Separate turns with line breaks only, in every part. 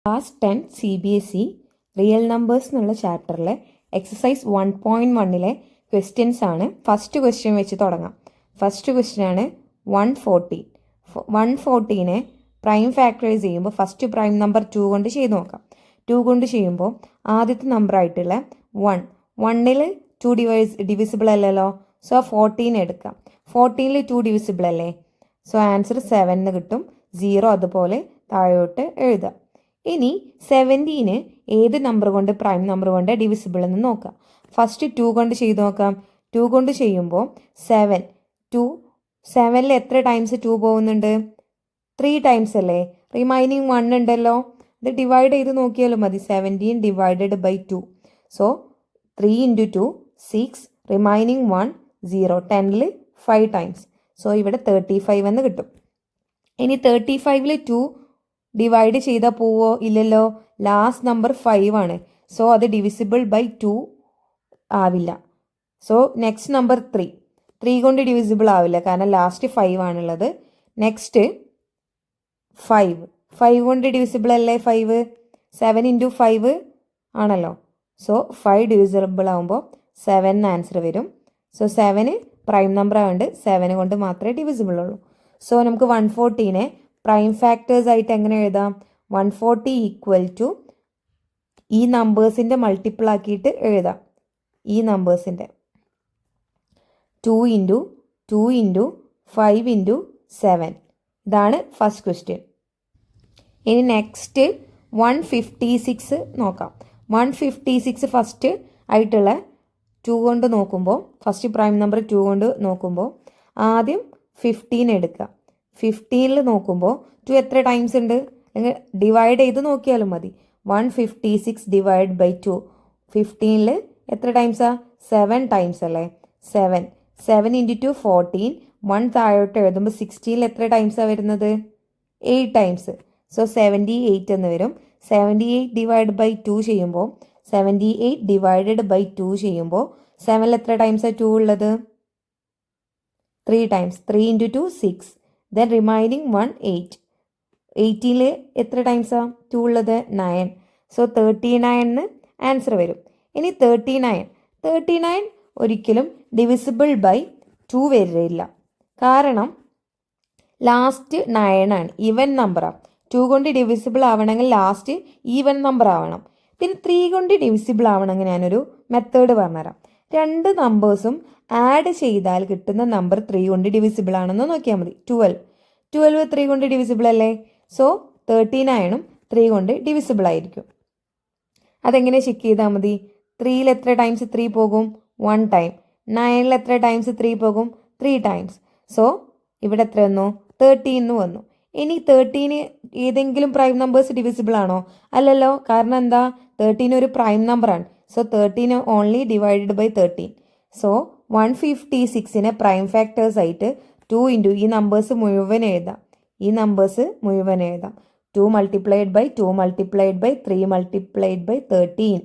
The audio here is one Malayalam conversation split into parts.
ക്ലാസ് 10 CBSE റിയൽ നമ്പേഴ്സ് എന്നുള്ള ചാപ്റ്ററിലെ എക്സസൈസ് 1.1 ക്വസ്റ്റ്യൻസ് ആണ്. ഫസ്റ്റ് ക്വസ്റ്റ്യൻ വെച്ച് തുടങ്ങാം. ഫസ്റ്റ് ക്വസ്റ്റ്യൻ ആണ് 140. 140നെ പ്രൈം ഫാക്ടറൈസ് ചെയ്യുമ്പോൾ ഫസ്റ്റ് പ്രൈം നമ്പർ 2 കൊണ്ട് ചെയ്ത് നോക്കാം. 2 കൊണ്ട് ചെയ്യുമ്പോൾ ആദ്യത്തെ നമ്പർ ആയിട്ടുള്ള 1ൽ 2 ഡിവിസിബിൾ അല്ലല്ലോ. സോ 14 എടുക്കാം. 14ൽ 2 ഡിവിസിബിൾ അല്ലേ. സോ ആൻസർ 7 എന്ന് കിട്ടും. 0 അതുപോലെ താഴോട്ട് എഴുതാം. ഇനി 17 ഏത് നമ്പർ കൊണ്ട് പ്രൈം നമ്പർ കൊണ്ട് ഡിവിസിബിൾ എന്ന് നോക്കാം. ഫസ്റ്റ് 2 കൊണ്ട് ചെയ്ത് നോക്കാം. 2 കൊണ്ട് ചെയ്യുമ്പോൾ 7ൽ എത്ര ടൈംസ് 2 പോകുന്നുണ്ട്? 3 ടൈംസ് അല്ലേ. റിമൈനിങ് 1 ഉണ്ടല്ലോ. ഇത് ഡിവൈഡ് ചെയ്ത് നോക്കിയാലും മതി. 17 ഡിവൈഡഡ് ബൈ 2. So 3 × 2 6, remaining 1 0. 10ൽ 5 ടൈംസ്. സോ ഇവിടെ 35 എന്ന് കിട്ടും. ഇനി 35ൽ 2 ഡിവൈഡ് ചെയ്താൽ പോവോ? ഇല്ലല്ലോ. ലാസ്റ്റ് നമ്പർ 5 ആണ്. സോ അത് ഡിവിസിബിൾ ബൈ 2 ആവില്ല. സോ നെക്സ്റ്റ് നമ്പർ 3 കൊണ്ട് ഡിവിസിബിൾ ആവില്ല, കാരണം ലാസ്റ്റ് 5 ആണുള്ളത്. നെക്സ്റ്റ് 5 കൊണ്ട് ഡിവിസിബിൾ അല്ലേ. 5 7 × 5 ആണല്ലോ. സോ 5 ഡിവിസിബിൾ ആകുമ്പോൾ 7 ആൻസർ വരും. സോ 7 പ്രൈം നമ്പർ ആയതുകൊണ്ട് 7 കൊണ്ട് മാത്രമേ ഡിവിസിബിൾ ഉള്ളൂ. സോ നമുക്ക് 140നെ പ്രൈം ഫാക്ടേഴ്സ് ആയിട്ട് എങ്ങനെ എഴുതാം? 140 ഈക്വൽ ടു ഈ നമ്പേഴ്സിൻ്റെ മൾട്ടിപ്പിൾ ആക്കിയിട്ട് എഴുതാം. ഈ നമ്പേഴ്സിൻ്റെ 2 × 2 × 5 × 7. ഇതാണ് ഫസ്റ്റ് ക്വസ്റ്റ്യൻ. ഇനി നെക്സ്റ്റ് 156 നോക്കാം. 156 ഫസ്റ്റ് ആയിട്ടുള്ള 2 കൊണ്ട് നോക്കുമ്പോൾ, ഫസ്റ്റ് പ്രൈം നമ്പർ 2 കൊണ്ട് നോക്കുമ്പോൾ ആദ്യം 15 എടുക്കുക. 15ൽ നോക്കുമ്പോൾ 2 എത്ര ടൈംസ് ഉണ്ട്? അല്ലെങ്കിൽ ഡിവൈഡ് ചെയ്ത് നോക്കിയാലും മതി. 156 ഡിവൈഡ് ബൈ 2. 15ൽ എത്ര ടൈംസാ? 7 ടൈംസ് അല്ലേ. 7 × 2 14. 1 താഴോട്ട് എഴുതുമ്പോൾ 16ൽ എത്ര ടൈംസാണ് വരുന്നത്? 8 ടൈംസ്. സോ 78 എന്ന് വരും. 78 ഡിവൈഡ് ബൈ 2 ചെയ്യുമ്പോൾ 78 ഡിവൈഡഡ് ബൈ 2 ചെയ്യുമ്പോൾ 7ൽ എത്ര ടൈംസാണ് 2 ഉള്ളത്? 3 ടൈംസ്. 3 × 2 6. Then remaining 1 8. 18ൽ എത്ര ടൈംസാണ് 2 ഉള്ളത്? 9. സോ 39 ആൻസർ വരും. ഇനി 39 ഒരിക്കലും ഡിവിസിബിൾ ബൈ 2 വരില്ല, കാരണം ലാസ്റ്റ് 9 ആണ്. ഈവൻ നമ്പറാണ്. 2 കൊണ്ട് ഡിവിസിബിൾ ആവണമെങ്കിൽ ലാസ്റ്റ് ഈവൻ നമ്പർ ആവണം. പിന്നെ 3 കൊണ്ട് ഡിവിസിബിൾ ആവണമെങ്കിൽ ഞാനൊരു മെത്തേഡ് പറഞ്ഞുതരാം. രണ്ട് നമ്പേഴ്സും ആഡ് ചെയ്താൽ കിട്ടുന്ന നമ്പർ 3 കൊണ്ട് ഡിവിസിബിൾ ആണെന്ന് നോക്കിയാൽ മതി. 12 3 കൊണ്ട് ഡിവിസിബിൾ അല്ലേ. സോ 39 3 കൊണ്ട് ഡിവിസിബിൾ ആയിരിക്കും. അതെങ്ങനെ ചെക്ക് ചെയ്താൽ മതി? 3ൽ എത്ര ടൈംസ് 3 പോകും? 1 ടൈം. 9ൽ എത്ര ടൈംസ് 3 പോകും? 3 ടൈംസ്. സോ ഇവിടെ എത്ര വന്നു? 13 വന്നു. ഇനി 13 ഏതെങ്കിലും പ്രൈം നമ്പേഴ്സ് ഡിവിസിബിൾ ആണോ? അല്ലല്ലോ. കാരണം എന്താ? 13 ഒരു പ്രൈം നമ്പറാണ്. So 13 only divided by 13. So 156നെ പ്രൈം ഫാക്ടേഴ്സ് ആയിട്ട് 2 × ഈ നമ്പേഴ്സ് മുഴുവൻ എഴുതാം. 2 multiplied by 2 multiplied by 3 multiplied by 13.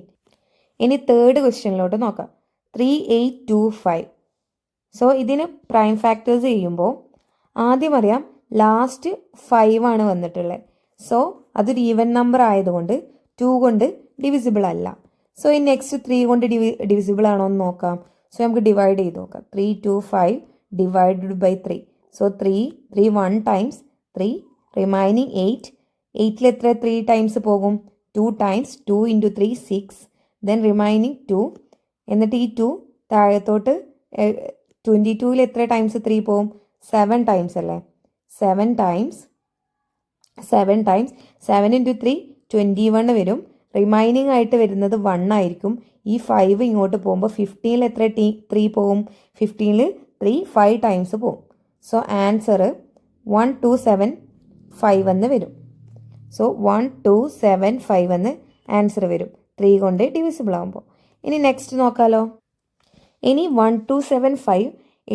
ഇനി തേർഡ് ക്വസ്റ്റ്യനിലോട്ട് നോക്കാം. 3825. സോ ഇതിന് പ്രൈം ഫാക്ടേഴ്സ് ചെയ്യുമ്പോൾ ആദ്യം അറിയാം ലാസ്റ്റ് 5 ആണ് വന്നിട്ടുള്ളത്. സോ അതൊരു ഈവൻ നമ്പർ ആയതുകൊണ്ട് 2 കൊണ്ട് ഡിവിസിബിൾ അല്ല. സോ ഈ നെക്സ്റ്റ് 3 കൊണ്ട് ഡിവിസിബിൾ ആണോ എന്ന് നോക്കാം. സോ നമുക്ക് ഡിവൈഡ് ചെയ്ത് നോക്കാം. 325 divided by 3. So 3 1 times 3, remaining 8. 8ൽ എത്ര 3 ടൈംസ് പോകും? 2 ടൈംസ്. 2 × 3 6. Then remaining 2. എന്നിട്ട് ഈ 2 താഴത്തോട്ട് 22ൽ എത്ര ടൈംസ് 3 പോകും? 7 ടൈംസ് അല്ലേ. 7 ടൈംസ്. 7 × 3 21 വരും. റിമൈനിങ് ആയിട്ട് വരുന്നത് 1 ആയിരിക്കും. ഈ 5 ഇങ്ങോട്ട് പോകുമ്പോൾ 15ൽ എത്ര 3 പോകും? 15ൽ 3 5 ടൈംസ് പോകും. സോ ആൻസർ 1275 എന്ന് വരും. സോ 1275 എന്ന് ആൻസർ വരും 3 കൊണ്ട് ഡിവിസിബിൾ ആകുമ്പോൾ. ഇനി നെക്സ്റ്റ് നോക്കാമല്ലോ. ഇനി 1275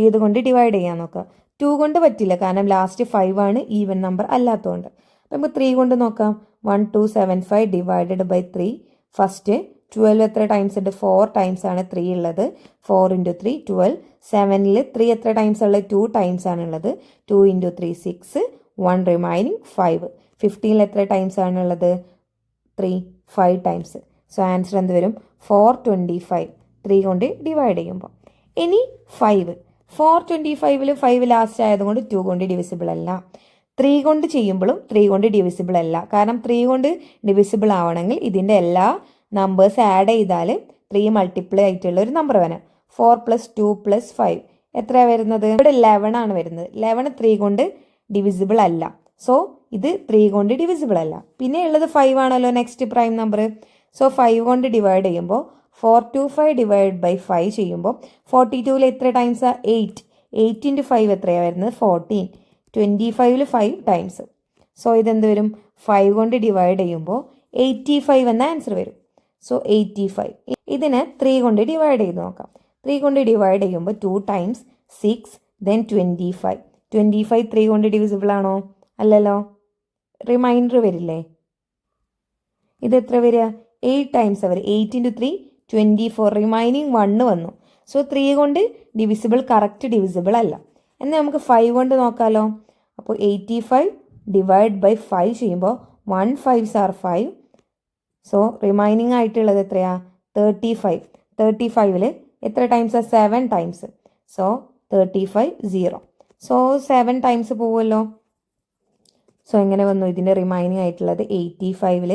ഏത് കൊണ്ട് ഡിവൈഡ് ചെയ്യാൻ നോക്കാം. 2 കൊണ്ട് പറ്റില്ല, കാരണം ലാസ്റ്റ് 5 ആണ് ഈവൻ നമ്പർ അല്ലാത്തതുകൊണ്ട്. അപ്പം നമുക്ക് 3 കൊണ്ട് നോക്കാം. 1275 ഡിവൈഡഡ് ബൈ 3. ഫസ്റ്റ് 12 എത്ര ടൈംസ് ഉണ്ട്? 4 ടൈംസ് ആണ് 3 ഉള്ളത്. 4 × 3 12. 7ൽ 3 എത്ര ടൈംസ് ഉള്ളത്? 2 ടൈംസ് ആണുള്ളത്. 2 × 3 6. 1 റിമൈനിങ് 5. 15ൽ എത്ര ടൈംസ് ആണുള്ളത്? 3 5 ടൈംസ്. സോ ആൻസർ എന്ത് വരും? 425 3 കൊണ്ട് ഡിവൈഡ് ചെയ്യുമ്പോൾ. ഇനി 5 425 5 ലാസ്റ്റ് ആയതുകൊണ്ട് 2 കൊണ്ട് ഡിവിസിബിൾ അല്ല. 3 കൊണ്ട് ചെയ്യുമ്പോഴും 3 കൊണ്ട് ഡിവിസിബിൾ അല്ല. കാരണം 3 കൊണ്ട് ഡിവിസിബിൾ ആവണമെങ്കിൽ ഇതിൻ്റെ എല്ലാ നമ്പേഴ്സ് ആഡ് ചെയ്താൽ 3 മൾട്ടിപ്ലൈ ആയിട്ടുള്ള ഒരു നമ്പർ വേണം. 4 + 2 + 5 എത്രയാണ് വരുന്നത്? ഇവിടെ 11 ആണ് വരുന്നത്. 11 3 കൊണ്ട് ഡിവിസിബിൾ അല്ല. സോ ഇത് 3 കൊണ്ട് ഡിവിസിബിൾ അല്ല. പിന്നെ ഉള്ളത് 5 ആണല്ലോ നെക്സ്റ്റ് പ്രൈം നമ്പർ. സോ 5 കൊണ്ട് ഡിവൈഡ് ചെയ്യുമ്പോൾ 425 ഡിവൈഡ് ബൈ 5 ചെയ്യുമ്പോൾ 42ൽ എത്ര ടൈംസാണ്? 8 8 × 5 എത്രയാണ് വരുന്നത്? 14 25ൽ 5 ടൈംസ്. സോ ഇതെന്ത് വരും? 5 കൊണ്ട് ഡിവൈഡ് ചെയ്യുമ്പോൾ 85 എന്ന ആൻസർ വരും. സോ 85. ഇതിനെ 3 കൊണ്ട് ഡിവൈഡ് ചെയ്ത് നോക്കാം. 3 കൊണ്ട് ഡിവൈഡ് ചെയ്യുമ്പോൾ 2 ടൈംസ് 6 ദെൻ 25 25 3 കൊണ്ട് ഡിവിസിബിൾ ആണോ? അല്ലല്ലോ. റിമൈൻഡർ വരില്ലേ? ഇത് എത്ര വരിക? 8 ടൈംസ് അവർ 8 × 3 24 റിമൈനിങ് 1 വന്നു. സോ 3 കൊണ്ട് ഡിവിസിബിൾ കറക്റ്റ് ഡിവിസിബിൾ അല്ല. എന്നാൽ നമുക്ക് 5 കൊണ്ട് നോക്കാമല്ലോ. അപ്പോൾ 85 ഡിവൈഡ് ബൈ 5 ചെയ്യുമ്പോൾ 1 5s are 5. സോ റിമൈനിങ് ആയിട്ടുള്ളത് എത്രയാ? 35 35ൽ എത്ര ടൈംസാണ്? 7 ടൈംസ്. സോ 35 0. സോ 7 ടൈംസ് പോവുമല്ലോ. സോ എങ്ങനെ വന്നു? ഇതിൻ്റെ റിമൈനിങ് ആയിട്ടുള്ളത് 85ൽ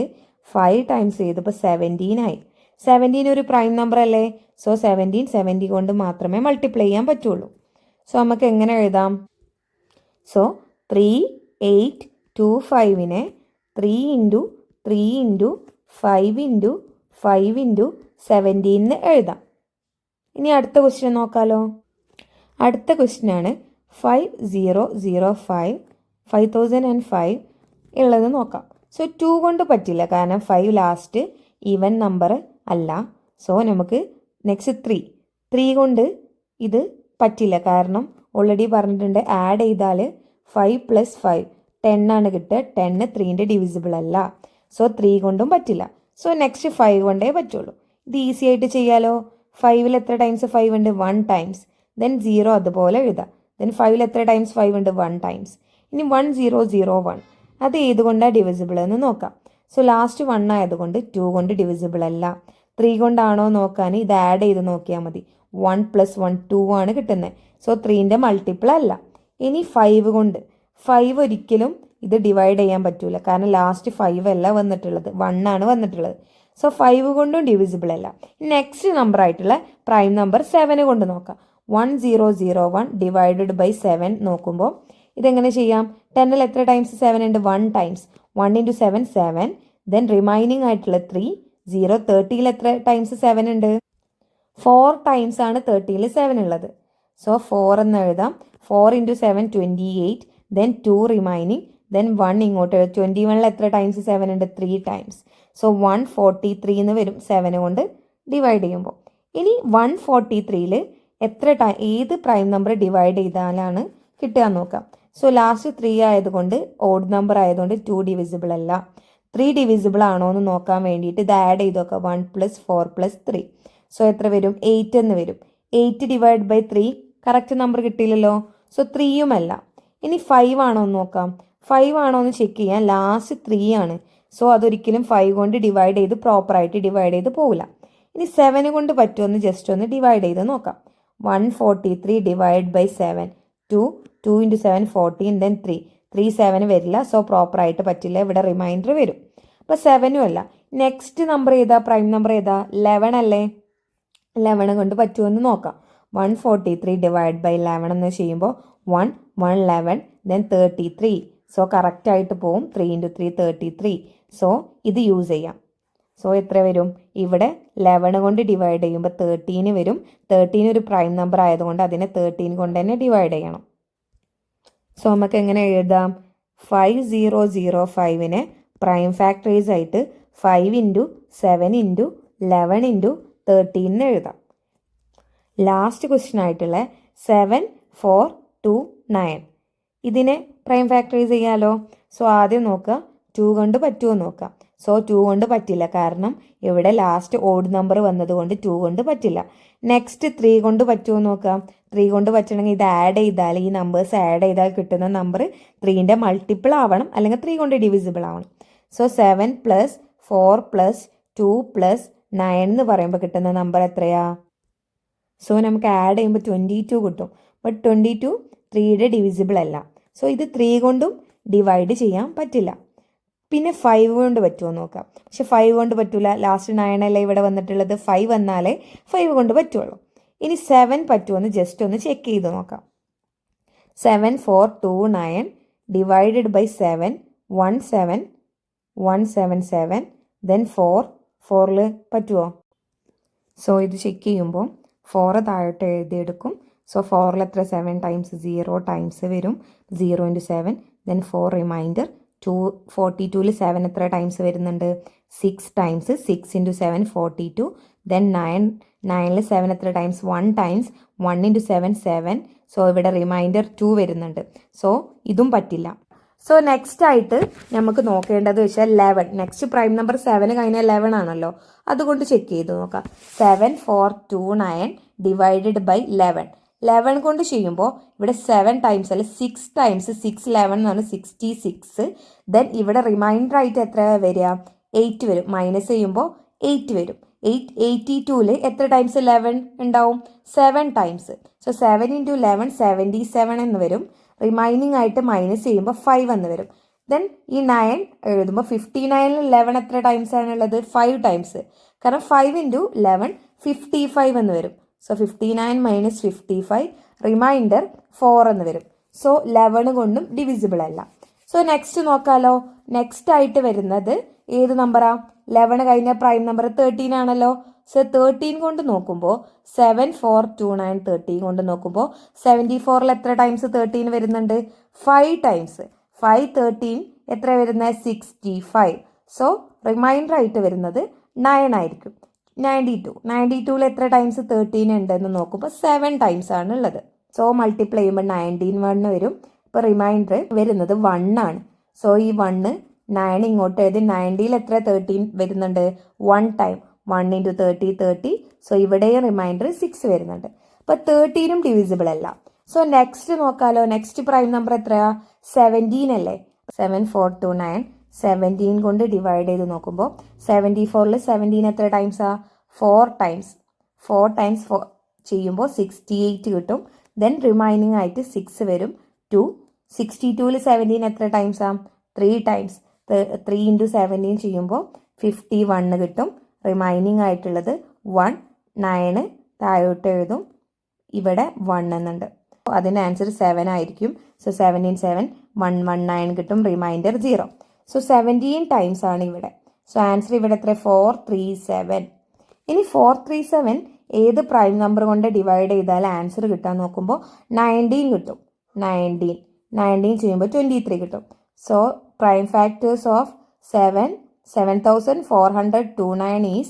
5 ടൈംസ് ചെയ്തപ്പോൾ 17 ആയി. 17 ഒരു പ്രൈം നമ്പർ അല്ലേ? സോ 17 70 കൊണ്ട് മാത്രമേ മൾട്ടിപ്ലൈ ചെയ്യാൻ പറ്റുള്ളൂ. സോ നമുക്ക് എങ്ങനെ എഴുതാം? സോ 3 8 2 5നെ 3 × 3 × 5 × 5 × 17 എഴുതാം. ഇനി അടുത്ത ക്വസ്റ്റ്യൻ നോക്കാലോ. അടുത്ത ക്വസ്റ്റ്യൻ ആണ് 5005 5005 ഉള്ളത് നോക്കാം. സോ 2 കൊണ്ട് പറ്റില്ല, കാരണം 5 ലാസ്റ്റ് ഈവൻ നമ്പർ അല്ല. സോ നമുക്ക് നെക്സ്റ്റ് 3 കൊണ്ട് ഇത് പറ്റില്ല, കാരണം ഓൾറെഡി പറഞ്ഞിട്ടുണ്ട് ആഡ് ചെയ്താൽ 5 + 5 10 ആണ് കിട്ടുക. 10 3ൻ്റെ ഡിവിസിബിൾ അല്ല. സോ 3 കൊണ്ടും പറ്റില്ല. സോ നെക്സ്റ്റ് 5 കൊണ്ടേ പറ്റുള്ളൂ. ഇത് ഈസി ആയിട്ട് ചെയ്യാലോ. 5ൽ എത്ര ടൈംസ് 5 ഉണ്ട്? 1 ടൈംസ്. ദെൻ 0 അതുപോലെ എഴുതാം. ദെൻ 5ൽ എത്ര ടൈംസ് 5 ഉണ്ട്? 1 ടൈംസ്. ഇനി 1 0 0 1 അത് ഏതുകൊണ്ടാണ് ഡിവിസിബിൾ എന്ന് നോക്കാം. സോ ലാസ്റ്റ് 1 ആയതുകൊണ്ട് 2 കൊണ്ട് ഡിവിസിബിൾ അല്ല. 3 കൊണ്ടാണോ നോക്കാൻ ഇത് ആഡ് ചെയ്ത് നോക്കിയാൽ മതി. 1 + 1 2 ആണ് കിട്ടുന്നത്. സോ 3ൻ്റെ മൾട്ടിപ്പിൾ അല്ല. ഇനി 5 കൊണ്ട് 5 ഒരിക്കലും ഇത് ഡിവൈഡ് ചെയ്യാൻ പറ്റൂല, കാരണം ലാസ്റ്റ് 5 അല്ല വന്നിട്ടുള്ളത്, 1 ആണ് വന്നിട്ടുള്ളത്. സോ 5 കൊണ്ടും ഡിവിസിബിൾ അല്ല. നെക്സ്റ്റ് നമ്പർ ആയിട്ടുള്ള പ്രൈം നമ്പർ 7 കൊണ്ട് നോക്കാം. 1001 ഡിവൈഡഡ് ബൈ 7 നോക്കുമ്പോൾ ഇതെങ്ങനെ ചെയ്യാം? 10ൽ എത്ര ടൈംസ് 7 ഉണ്ട്? 1 ടൈംസ്. 1 × 7 7. ദെൻ റിമൈനിങ് ആയിട്ടുള്ള 3 0. 30ൽ എത്ര ടൈംസ് 7 ഉണ്ട്? 4 ടൈംസ് ആണ് 30ൽ 7 ഉള്ളത്. സോ 4 എന്ന് എഴുതാം. 4 × 7 28. Then 2 remaining. ദെൻ 1 ഇങ്ങോട്ട്. 21ൽ എത്ര ടൈംസ് 7 ഉണ്ട്? 3 ടൈംസ്. സോ 143 എന്ന് വരും 7 കൊണ്ട് ഡിവൈഡ് ചെയ്യുമ്പോൾ. ഇനി 143ൽ ഏത് പ്രൈം നമ്പർ ഡിവൈഡ് ചെയ്താലാണ് കിട്ടുക നോക്കാം. സോ ലാസ്റ്റ് 3 ആയതുകൊണ്ട് ഓഡ് നമ്പർ ആയതുകൊണ്ട് 2 ഡിവിസിബിൾ അല്ല. 3 ഡിവിസിബിൾ ആണോ എന്ന് നോക്കാൻ വേണ്ടിയിട്ട് ഇത് ആഡ് ചെയ്ത് നോക്കാം. 1 + 4 + 3. സോ എത്ര വരും? 8 എന്ന് വരും. 8 ഡിവൈഡ് ബൈ 3 കറക്റ്റ് നമ്പർ കിട്ടിയില്ലല്ലോ. സോ 3യും അല്ല. ഇനി 5 ആണോ എന്ന് നോക്കാം. 5 ആണോ എന്ന് ചെക്ക് ചെയ്യാൻ. ലാസ്റ്റ് 3 ആണ്. സോ അതൊരിക്കലും 5 കൊണ്ട് ഡിവൈഡ് ചെയ്ത് പ്രോപ്പറായിട്ട് ഡിവൈഡ് ചെയ്ത് പോവില്ല. ഇനി 7 കൊണ്ട് പറ്റുമെന്ന് ജസ്റ്റ് ഒന്ന് ഡിവൈഡ് ചെയ്ത് നോക്കാം. 143 ഡിവൈഡ് ബൈ 7 2 2 × 7 14. ദെൻ 3 7 വരില്ല. സോ പ്രോപ്പറായിട്ട് പറ്റില്ല. ഇവിടെ റിമൈൻഡർ വരും. അപ്പോൾ 7ഉം അല്ല. നെക്സ്റ്റ് നമ്പർ ഏതാ? പ്രൈം നമ്പർ ഏതാ? 11 അല്ലേ? 11 കൊണ്ട് പറ്റുമെന്ന് നോക്കാം. 143 ഡിവൈഡ് ബൈ 11 എന്ന് ചെയ്യുമ്പോൾ 1 1 11. ദെൻ 33. സോ കറക്റ്റായിട്ട് പോവും. 3 × 3 33. സോ ഇത് യൂസ് ചെയ്യാം. സോ എത്ര വരും? ഇവിടെ 11 കൊണ്ട് ഡിവൈഡ് ചെയ്യുമ്പോൾ 13 വരും. 13 ഒരു പ്രൈം നമ്പർ ആയതുകൊണ്ട് അതിനെ 13 കൊണ്ട് തന്നെ ഡിവൈഡ് ചെയ്യണം. സോ നമുക്ക് എങ്ങനെ എഴുതാം? 5005നെ പ്രൈം ഫാക്ടറൈസ് ആയിട്ട് 5 × 7 × 11 × 13 എന്ന് എഴുതാം. ലാസ്റ്റ് ക്വസ്റ്റ്യൻ ആയിട്ടുള്ള 7 4 2 9 ഇതിനെ പ്രൈം ഫാക്ടറൈസ് ചെയ്യാലോ. സോ ആദ്യം നോക്കുക 2 കൊണ്ട് പറ്റുമോ നോക്കാം. സോ 2 കൊണ്ട് പറ്റില്ല, കാരണം ഇവിടെ ലാസ്റ്റ് ഓഡ് നമ്പർ വന്നതുകൊണ്ട് 2 കൊണ്ട് പറ്റില്ല. നെക്സ്റ്റ് 3 കൊണ്ട് പറ്റുമോ നോക്കാം. 3 കൊണ്ട് പറ്റണമെങ്കിൽ ഇത് ആഡ് ചെയ്താൽ, ഈ നമ്പേഴ്സ് ആഡ് ചെയ്താൽ കിട്ടുന്ന നമ്പർ 3ൻ്റെ മൾട്ടിപ്പിൾ ആവണം, അല്ലെങ്കിൽ 3 കൊണ്ട് ഡിവിസിബിൾ ആവണം. സോ 7 + 4 പ്ലസ് 2 പ്ലസ് 9 എന്ന് പറയുമ്പോൾ കിട്ടുന്ന നമ്പർ എത്രയാ? സോ നമുക്ക് ആഡ് ചെയ്യുമ്പോൾ 22 കിട്ടും. ബട്ട് 22 3യുടെ ഡിവിസിബിൾ അല്ല. സോ ഇത് 3 കൊണ്ടും ഡിവൈഡ് ചെയ്യാൻ പറ്റില്ല. പിന്നെ 5 കൊണ്ട് പറ്റുമോ നോക്കാം. പക്ഷെ 5 കൊണ്ട് പറ്റില്ല. ലാസ്റ്റ് 9 അല്ലേ ഇവിടെ വന്നിട്ടുള്ളത്. 5 വന്നാലേ 5 കൊണ്ട് പറ്റുള്ളൂ. ഇനി 7 പറ്റുമെന്ന് ജസ്റ്റ് ഒന്ന് ചെക്ക് ചെയ്ത് നോക്കാം. 7 4 2 9 ഡിവൈഡഡ് ബൈ 7 1 7 1 7 7 ദെൻ 4ൽ പറ്റുമോ? സോ ഇത് ചെക്ക് ചെയ്യുമ്പോൾ 4 താഴോട്ട് എഴുതിയെടുക്കും. സോ 4ൽ എത്ര? 7 ടൈംസ് 0 ടൈംസ് വരും. 0 ഇൻറ്റു 7 ദെൻ 4 റിമൈൻഡർ 2 42ൽ 7 എത്ര ടൈംസ് വരുന്നുണ്ട്? 6 ടൈംസ്. 6 ഇൻറ്റു 7 42 ദെൻ 9ൽ 7 എത്ര ടൈംസ്? 1 ടൈംസ്. 1 ഇൻറ്റു 7 7. സോ ഇവിടെ റിമൈൻഡർ 2 വരുന്നുണ്ട്. സോ ഇതും പറ്റില്ല. സോ നെക്സ്റ്റ് ആയിട്ട് നമുക്ക് നോക്കേണ്ടത് വെച്ചാൽ 11. നെക്സ്റ്റ് പ്രൈം നമ്പർ 7 കഴിഞ്ഞാൽ 11 ആണല്ലോ. അതുകൊണ്ട് ചെക്ക് ചെയ്ത് നോക്കാം. 7 4 2 9 ഡിവൈഡഡ് ബൈ 11. 11 കൊണ്ട് ചെയ്യുമ്പോൾ ഇവിടെ 7 ടൈംസ് അല്ല 6 ടൈംസ് 6 11 എന്നാണ് 66. ദെൻ ഇവിടെ റിമൈൻഡർ ആയിട്ട് എത്ര വരിക? 8 വരും. മൈനസ് ചെയ്യുമ്പോൾ 8 വരും. 82ൽ എത്ര ടൈംസ് 11 ഉണ്ടാവും? 7 ടൈംസ്. സോ 7 ഇൻറ്റു 11 77 എന്ന് വരും. റിമൈനിങ് ആയിട്ട് മൈനസ് ചെയ്യുമ്പോൾ 5 എന്ന് വരും. ദെൻ ഈ 9 എഴുതുമ്പോൾ 59ൽ 11 എത്ര ടൈംസ് ആണുള്ളത്? 5 ടൈംസ്. കാരണം 5 ഇൻറ്റു 11 55 എന്ന് വരും. സോ 59 മൈനസ് 55 റിമൈൻഡർ 4 എന്ന് വരും. സോ 11 കൊണ്ടും ഡിവിസിബിൾ അല്ല. സോ നെക്സ്റ്റ് നോക്കാലോ. നെക്സ്റ്റ് ആയിട്ട് വരുന്നത് ഏത് നമ്പറാ? 11 കഴിഞ്ഞ പ്രൈം നമ്പർ 13 ആണല്ലോ. സോ 13 കൊണ്ട് നോക്കുമ്പോൾ 7 4 2 9 13 കൊണ്ട് നോക്കുമ്പോൾ 74ൽ എത്ര ടൈംസ് 13 വരുന്നുണ്ട്? 5 ടൈംസ്. 5 13 എത്ര വരുന്നത്? 65. സോ റിമൈൻഡർ ആയിട്ട് വരുന്നത് 9 ആയിരിക്കും. 92ൽ എത്ര ടൈംസ് 13 ഉണ്ടെന്ന് നോക്കുമ്പോൾ 7 ടൈംസ് ആണ് ഉള്ളത്. സോ മൾട്ടിപ്ലൈ ചെയ്യുമ്പോൾ 19 1 വരും. ഇപ്പോൾ റിമൈൻഡർ വരുന്നത് 1 ആണ്. സോ ഈ 1 9 ഇങ്ങോട്ട് എഴുതി 90ൽ എത്ര 13 വരുന്നുണ്ട്? 1 ടൈം. 1 ഇൻറ്റു 30 30. സോ ഇവിടെയും റിമൈൻഡർ 6 വരുന്നുണ്ട്. അപ്പോൾ 13ഉം ഡിവിസിബിൾ അല്ല. സോ നെക്സ്റ്റ് നോക്കാലോ. നെക്സ്റ്റ് പ്രൈം നമ്പർ എത്രയാ? 17 അല്ലേ. 7 4 2 9 17 കൊണ്ട് ഡിവൈഡ് ചെയ്ത് നോക്കുമ്പോൾ 74ൽ 17 എത്ര ടൈംസാ? 4 ടൈംസ്. 4 ടൈംസ് 4 ചെയ്യുമ്പോൾ 68 കിട്ടും. ദെൻ റിമൈനിങ് ആയിട്ട് 6 വരും. 2 62ൽ 17 എത്ര ടൈംസാ? 3 ടൈംസ്. 3 ഇൻറ്റു 17 ചെയ്യുമ്പോൾ 51 കിട്ടും. റിമൈനിങ് ആയിട്ടുള്ളത് 1 9 താഴോട്ട് എഴുതും. ഇവിടെ 1 എന്നുണ്ട്. അതിൻ്റെ ആൻസർ 7 ആയിരിക്കും. സോ 7 ഇൻ 7 119 കിട്ടും. റിമൈൻഡർ 0. സോ 17 ടൈംസ് ആണ് ഇവിടെ. സോ ആൻസർ ഇവിടെ എത്ര? 437. ഇനി 437 ഏത് പ്രൈം നമ്പർ കൊണ്ട് ഡിവൈഡ് ചെയ്താൽ ആൻസർ കിട്ടാൻ നോക്കുമ്പോൾ 19 കിട്ടും. 19 ചെയ്യുമ്പോൾ 23 കിട്ടും. So prime factors of 7429 is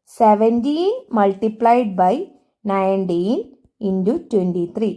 17 multiplied by 19 into 23.